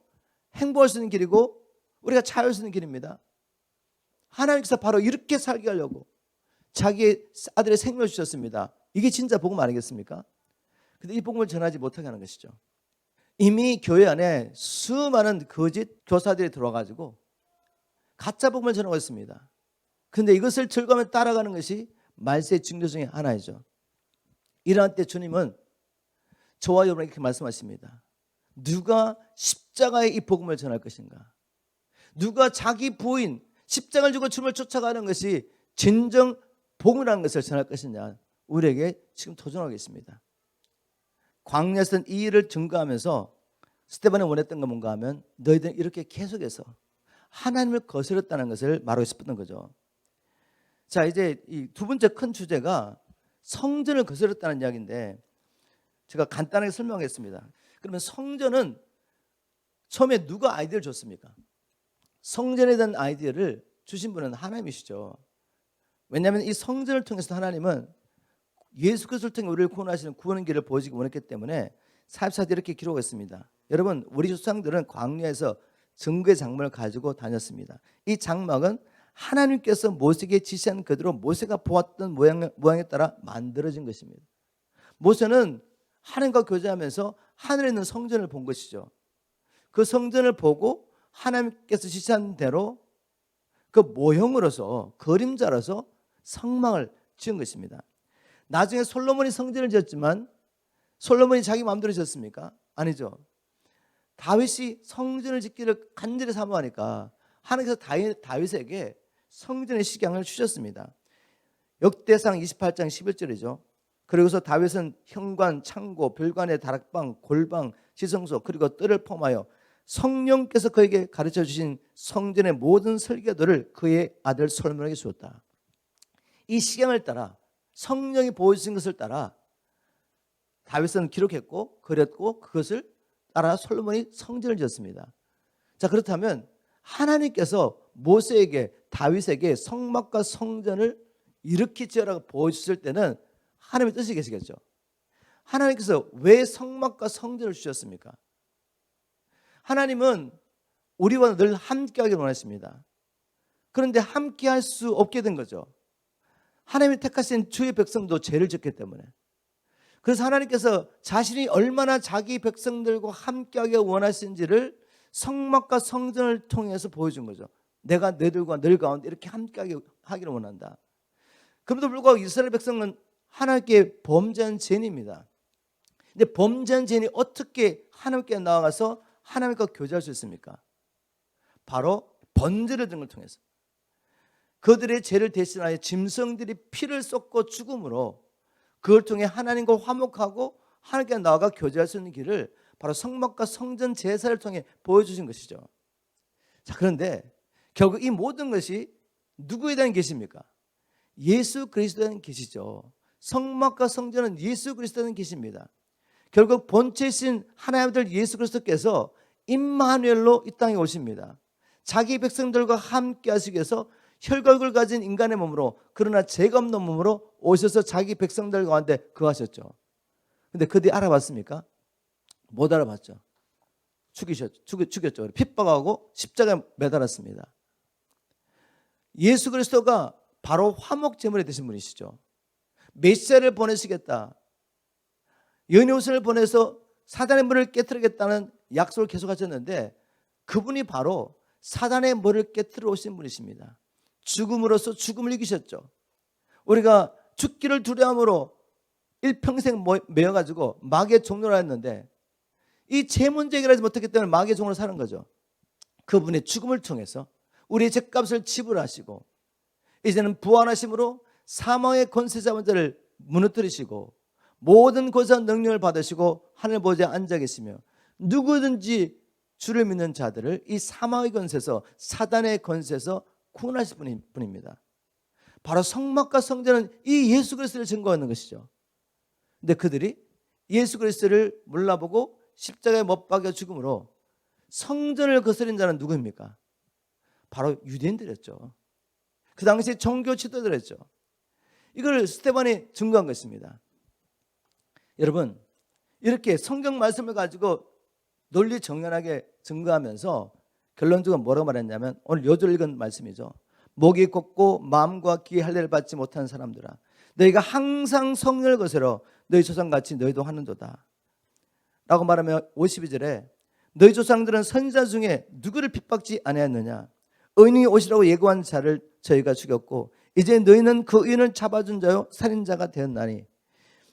행복할 수 있는 길이고 우리가 자유할 수 있는 길입니다. 하나님께서 바로 이렇게 살게 하려고 자기의 아들의 생명을 주셨습니다. 이게 진짜 복음 아니겠습니까? 근데 이 복음을 전하지 못하게 하는 것이죠. 이미 교회 안에 수많은 거짓 교사들이 들어와가지고 가짜 복음을 전하고 있습니다. 그런데 이것을 즐거움에 따라가는 것이 말세의 징조 중에 하나이죠. 이러한 때 주님은 저와 여러분에게 이렇게 말씀하십니다. 누가 십자가의 이 복음을 전할 것인가? 누가 자기 부인 십자가를 지고 주님을 쫓아가는 것이 진정 복음이라는 것을 전할 것이냐? 우리에게 지금 도전하고 있습니다. 광야에서는 이 일을 증거하면서 스데반이 원했던 건 뭔가 하면 너희들은 이렇게 계속해서 하나님을 거스렸다는 것을 말하고 싶었던 거죠. 자, 이제 이 두 번째 큰 주제가 성전을 거스렸다는 이야기인데 제가 간단하게 설명하겠습니다. 그러면 성전은 처음에 누가 아이디어를 줬습니까? 성전에 대한 아이디어를 주신 분은 하나님이시죠. 왜냐하면 이 성전을 통해서 하나님은 예수 그리스도를 통해 우리를 구원하시는 구원의 길을 보여주기 원했기 때문에 사십사절에 이렇게 기록했습니다. 여러분, 우리 조상들은 광야에서 증거의 장막을 가지고 다녔습니다. 이 장막은 하나님께서 모세에게 지시한 그대로 모세가 보았던 모양에 따라 만들어진 것입니다. 모세는 하나님과 교제하면서 하늘에 있는 성전을 본 것이죠. 그 성전을 보고 하나님께서 지시한 대로 그 모형으로서, 그림자로서 성막을 지은 것입니다. 나중에 솔로몬이 성전을 지었지만 솔로몬이 자기 마음대로 지었습니까? 아니죠. 다윗이 성전을 짓기를 간절히 사모하니까 하나님께서 다윗에게 성전의 식양을 주셨습니다. 역대상 28장 11절이죠. 그리고서 다윗은 현관, 창고, 별관의 다락방, 골방, 지성소 그리고 뜰을 포함하여 성령께서 그에게 가르쳐 주신 성전의 모든 설계도를 그의 아들 솔로몬에게 주었다. 이 식양을 따라 성령이 보여주신 것을 따라 다윗은 기록했고 그렸고 그것을 따라 솔로몬이 성전을 지었습니다. 자, 그렇다면 하나님께서 모세에게 다윗에게 성막과 성전을 이렇게 지어라고 보여주실 때는 하나님의 뜻이 계시겠죠. 하나님께서 왜 성막과 성전을 주셨습니까? 하나님은 우리와 늘 함께하기를 원하십니다. 그런데 함께할 수 없게 된 거죠. 하나님이 택하신 주의 백성도 죄를 짓기 때문에. 그래서 하나님께서 자신이 얼마나 자기 백성들과 함께하기를 원하시는지를 성막과 성전을 통해서 보여준 거죠. 내가 너희들과 늘 가운데 이렇게 함께하기를 원한다. 그럼에도 불구하고 이스라엘 백성은 하나님께 범죄한 죄인입니다. 근데 범죄한 죄인이 어떻게 하나님께 나아가서 하나님과 교제할 수 있습니까? 바로 번제를 드는 걸 통해서. 그들의 죄를 대신하여 짐승들이 피를 쏟고 죽음으로 그걸 통해 하나님과 화목하고 하나님께 나아가 교제할 수 있는 길을 바로 성막과 성전 제사를 통해 보여주신 것이죠. 자, 그런데 결국 이 모든 것이 누구에 대한 계시입니까? 예수 그리스도에 대한 계시죠. 성막과 성전은 예수 그리스도에 대한 계시입니다. 결국 본체이신 하나님의 아들 예수 그리스도께서 임마누엘로 이 땅에 오십니다. 자기 백성들과 함께 하시기 위해서 혈육을 가진 인간의 몸으로, 그러나 죄가 없는 몸으로 오셔서 자기 백성들 가운데 거하셨죠. 근데 그들이 알아봤습니까? 못 알아봤죠. 죽였죠. 핍박하고 십자가에 매달았습니다. 예수 그리스도가 바로 화목제물이 되신 분이시죠. 메시아를 보내시겠다, 연이옷을 보내서 사단의 머리를 깨트리겠다는 약속을 계속하셨는데 그분이 바로 사단의 머리를 깨트려 오신 분이십니다. 죽음으로써 죽음을 이기셨죠. 우리가 죽기를 두려움으로 일평생 매여가지고 마귀의 종로를 했는데 이 죄 문제 해결하지 못했기 때문에 마귀의 종으로 사는 거죠. 그분의 죽음을 통해서 우리의 죄값을 지불하시고 이제는 부활하심으로 사망의 권세 잡은 자를 무너뜨리시고 모든 권세와 능력을 받으시고 하늘 보좌에 앉아 계시며 누구든지 주를 믿는 자들을 이 사망의 권세에서, 사단의 권세에서 구원하실 분입니다. 바로 성막과 성전은 이 예수 그리스도를 증거하는 것이죠. 근데 그들이 예수 그리스도를 몰라보고 십자가에 못 박여 죽음으로 성전을 거스린 자는 누구입니까? 바로 유대인들이었죠. 그 당시 종교 지도자들이었죠. 이걸 스데반이 증거한 것입니다. 여러분, 이렇게 성경 말씀을 가지고 논리 정연하게 증거하면서 결론적으로 뭐라고 말했냐면, 오늘 요절 읽은 말씀이죠. 목이 곱고 마음과 귀의 할례를 받지 못한 사람들아, 너희가 항상 성령을 거스러 너희 조상같이 너희도 하는도다 라고 말하며 52절에 너희 조상들은 선지자 중에 누구를 핍박지 아니하였느냐? 의인이 오시라고 예고한 자를 저희가 죽였고 이제 너희는 그 의인을 잡아준 자요 살인자가 되었나니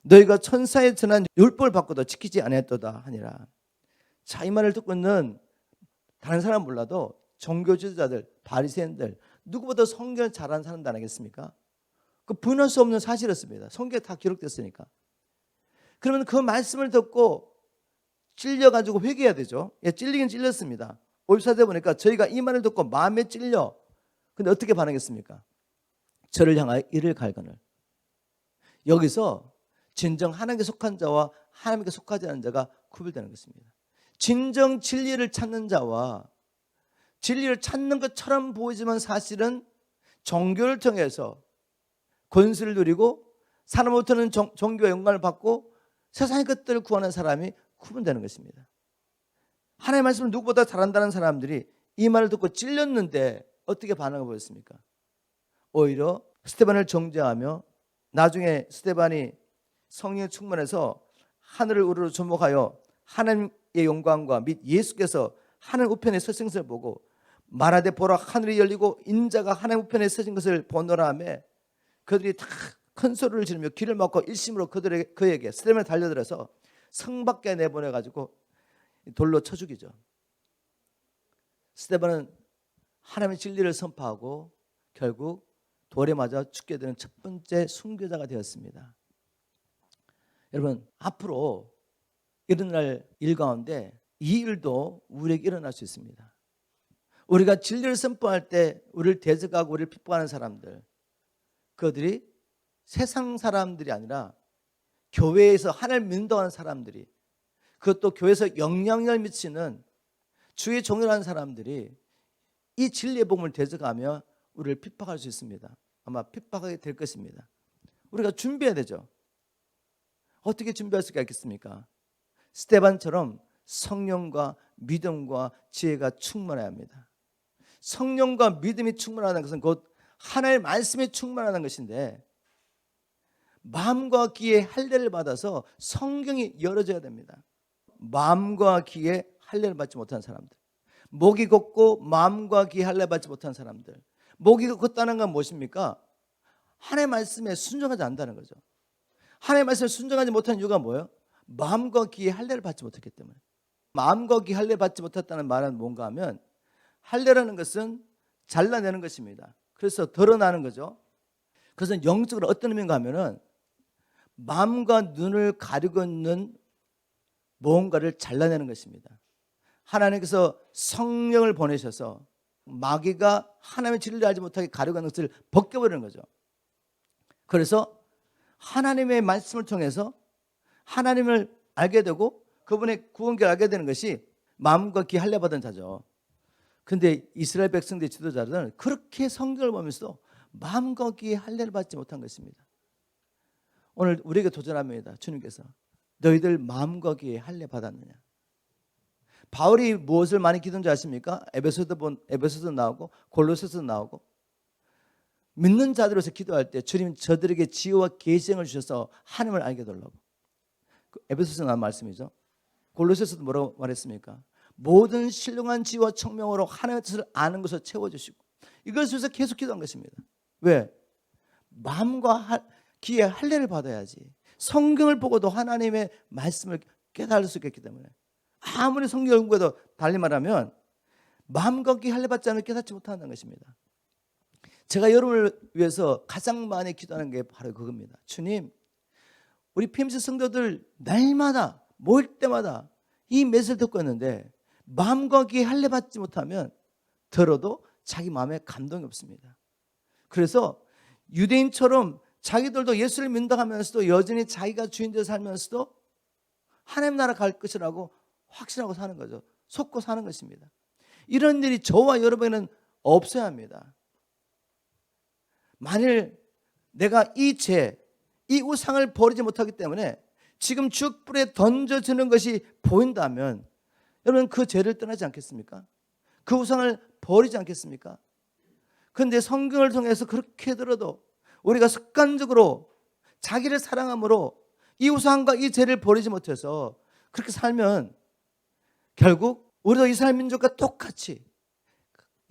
너희가 천사에 전한 율법을 받고도 지키지 아니했도다 하니라. 자, 이 말을 듣고 있는 다른 사람 몰라도 종교 지도자들, 바리새인들, 누구보다 성경을 잘하는 사람들 아니겠습니까? 그 부인할 수 없는 사실이었습니다. 성경에 다 기록됐으니까. 그러면 그 말씀을 듣고 찔려가지고 회개해야 되죠. 예, 찔리긴 찔렸습니다. 54대 보니까 저희가 이 말을 듣고 마음에 찔려. 근데 어떻게 반응했습니까? 저를 향하여 이를 갈거늘. 여기서 진정 하나님께 속한 자와 하나님께 속하지 않은 자가 구별되는 것입니다. 진정 진리를 찾는 자와 진리를 찾는 것처럼 보이지만 사실은 종교를 통해서 권세를 누리고 사람으로부터는 종교와 영광을 받고 세상의 것들을 구하는 사람이 구분되는 것입니다. 하나님의 말씀을 누구보다 잘한다는 사람들이 이 말을 듣고 찔렸는데 어떻게 반응을 보였습니까? 오히려 스데반을 정죄하며 나중에 스데반이 성령에 충만해서 하늘을 우러러 주목하여 하나님의 영광과 및 예수께서 하늘 우편에 서신 것을 보고 말하되 보라 하늘이 열리고 인자가 하나님 우편에 서신 것을 보노라 하며 그들이 다 큰 소리를 지르며 귀를 막고 일심으로 그에게 스데반을 달려들어서 성 밖에 내보내가지고 돌로 쳐 죽이죠. 스데반은 하나님의 진리를 선포하고 결국 돌에 맞아 죽게 되는 첫 번째 순교자가 되었습니다. 여러분, 앞으로 일어날 일 가운데 이 일도 우리에게 일어날 수 있습니다. 우리가 진리를 선포할 때 우리를 대적하고 우리를 핍박하는 사람들, 그들이 세상 사람들이 아니라 교회에서 하나님을 믿는다는 사람들이, 그것도 교회에서 영향력을 미치는 주의 종이라는 사람들이 이 진리의 복음을 대적하며 우리를 핍박할 수 있습니다. 아마 핍박하게 될 것입니다. 우리가 준비해야 되죠. 어떻게 준비할 수가 있겠습니까? 스데반처럼 성령과 믿음과 지혜가 충만해야 합니다. 성령과 믿음이 충만하다는 것은 곧 하나님의 말씀이 충만하다는 것인데, 마음과 귀에 할례를 받아서 성경이 열어져야 됩니다. 마음과 귀에 할례를 받지 못한 사람들, 목이 걷고 마음과 귀에 할례 받지 못한 사람들, 목이 걷다는 건 무엇입니까? 하나님의 말씀에 순종하지 않는다는 거죠. 하나님의 말씀에 순종하지 못한 이유가 뭐예요? 마음과 귀에 할례를 받지 못했기 때문에. 마음과 귀에 할례 받지 못했다는 말은 뭔가 하면, 할례라는 것은 잘라내는 것입니다. 그래서 드러나는 거죠. 그래서 영적으로 어떤 의미인가 하면은 마음과 눈을 가리고 있는 무언가를 잘라내는 것입니다. 하나님께서 성령을 보내셔서 마귀가 하나님의 진리를 알지 못하게 가리고 있는 것을 벗겨버리는 거죠. 그래서 하나님의 말씀을 통해서 하나님을 알게 되고 그분의 구원계를 알게 되는 것이 마음과 귀 할례 받은 자죠. 그런데 이스라엘 백성들의 지도자들은 그렇게 성경을 보면서도 마음과 귀 할례를 받지 못한 것입니다. 오늘 우리에게 도전합니다. 주님께서 너희들 마음과 귀에 할례 받았느냐? 바울이 무엇을 많이 기도한 줄 아십니까? 에베소도 나오고 골로새서도 나오고, 믿는 자들로서 기도할 때 주님 저들에게 지혜와 계시를 주셔서 하나님을 알게 해달라고. 에베소서 나온 말씀이죠. 골로새서도 뭐라고 말했습니까? 모든 신령한 지혜와 청명으로 하나님의 뜻을 아는 것을 채워주시고, 이것을 위해서 계속 기도한 것입니다. 왜? 마음과 귀에 할례를 받아야지. 성경을 보고도 하나님의 말씀을 깨달을 수 있기 때문에, 아무리 성경을 공부해도 달리 말하면 마음과 귀에 할례 받지 않으면 깨닫지 못한다는 것입니다. 제가 여러분을 위해서 가장 많이 기도하는 게 바로 그겁니다. 주님, 우리 PMC 성도들 날마다 모일 때마다 이 메시지를 듣고 있는데 마음과 귀에 할례 받지 못하면 들어도 자기 마음에 감동이 없습니다. 그래서 유대인처럼 자기들도 예수를 믿는다 하면서도 여전히 자기가 주인되어 살면서도 하나님 나라 갈 것이라고 확신하고 사는 거죠. 속고 사는 것입니다. 이런 일이 저와 여러분에는 없어야 합니다. 만일 내가 이 우상을 버리지 못하기 때문에 지금 죽불에 던져지는 것이 보인다면 여러분 그 죄를 떠나지 않겠습니까? 그 우상을 버리지 않겠습니까? 그런데 성경을 통해서 그렇게 들어도 우리가 습관적으로 자기를 사랑함으로 이 우상과 이 죄를 버리지 못해서 그렇게 살면 결국 우리도 이스라엘 민족과 똑같이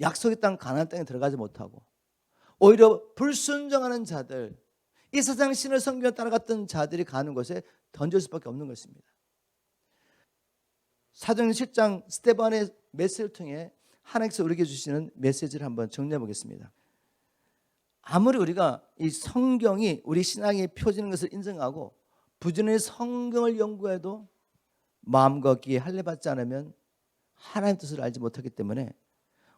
약속의 땅 가나안 땅에 들어가지 못하고 오히려 불순종하는 자들, 이 세상 신을 섬기며 따라갔던 자들이 가는 곳에 던질 수밖에 없는 것입니다. 사도행전 7장 스데반의 메시지를 통해 하나님께서 우리에게 주시는 메시지를 한번 정리해 보겠습니다. 아무리 우리가 이 성경이 우리 신앙의 표준인 것을 인정하고 부지런히 성경을 연구해도 마음과 귀에 할례 받지 않으면 하나님의 뜻을 알지 못하기 때문에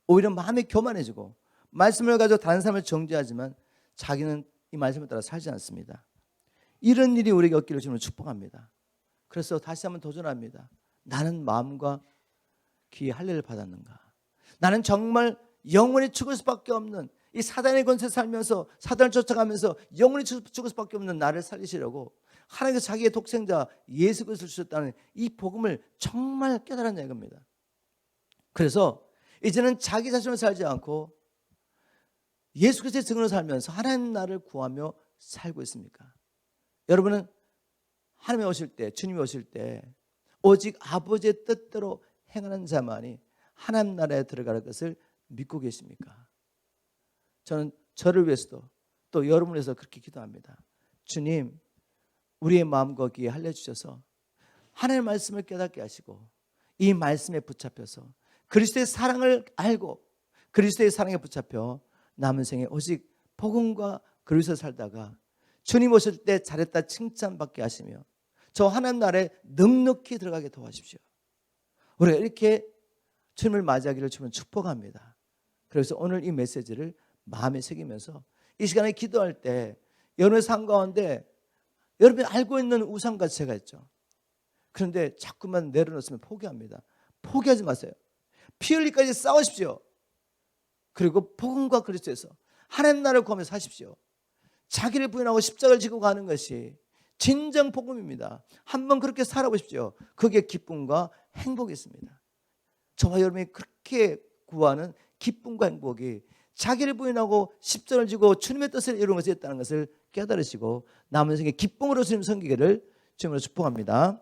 오히려 마음이 교만해지고 말씀을 가지고 다른 사람을 정죄하지만 자기는 이 말씀에 따라 살지 않습니다. 이런 일이 우리에게 없기를 주님은 축복합니다. 그래서 다시 한번 도전합니다. 나는 마음과 귀의 할례를 받았는가? 나는 정말 영원히 죽을 수밖에 없는 이 사단의 권세에 살면서 사단을 쫓아가면서 영원히 죽을 수밖에 없는 나를 살리시려고 하나님께서 자기의 독생자 예수 그리스도를 주셨다는 이 복음을 정말 깨달았냐 이겁니다. 그래서 이제는 자기 자신을 살지 않고 예수 그리스도의 증언을 살면서 하나님 나라를 구하며 살고 있습니까? 여러분은 하나님이 오실 때, 주님이 오실 때 오직 아버지의 뜻대로 행하는 자만이 하나님 나라에 들어갈 것을 믿고 계십니까? 저는 저를 위해서도 또 여러분을 위해서 그렇게 기도합니다. 주님, 우리의 마음과 귀에 할례 주셔서 하나님의 말씀을 깨닫게 하시고 이 말씀에 붙잡혀서 그리스도의 사랑을 알고 그리스도의 사랑에 붙잡혀 남은 생에 오직 복음과 그리스도에 살다가 주님 오실 때 잘했다 칭찬받게 하시며 저 하나님 나라에 넉넉히 들어가게 도와주십시오. 우리가 이렇게 주님을 맞이하기를 주면 축복합니다. 그래서 오늘 이 메시지를 마음에 새기면서 이 시간에 기도할 때 여러분의 삶 가운데 여러분이 알고 있는 우상과 제가 있죠. 그런데 자꾸만 내려놓으면 포기합니다. 포기하지 마세요. 피 흘리까지 싸우십시오. 그리고 복음과 그리스도에서 하나님 나라를 구하면서 사십시오. 자기를 부인하고 십자가를 지고 가는 것이 진정 복음입니다. 한번 그렇게 살아보십시오. 그게 기쁨과 행복이 있습니다. 저와 여러분이 그렇게 구하는 기쁨과 행복이 자기를 부인하고 십자가를 지고 주님의 뜻을 이루는 것이 있다는 것을 깨달으시고 남은 생에 기쁨으로 주님 섬기기를 주님으로 축복합니다.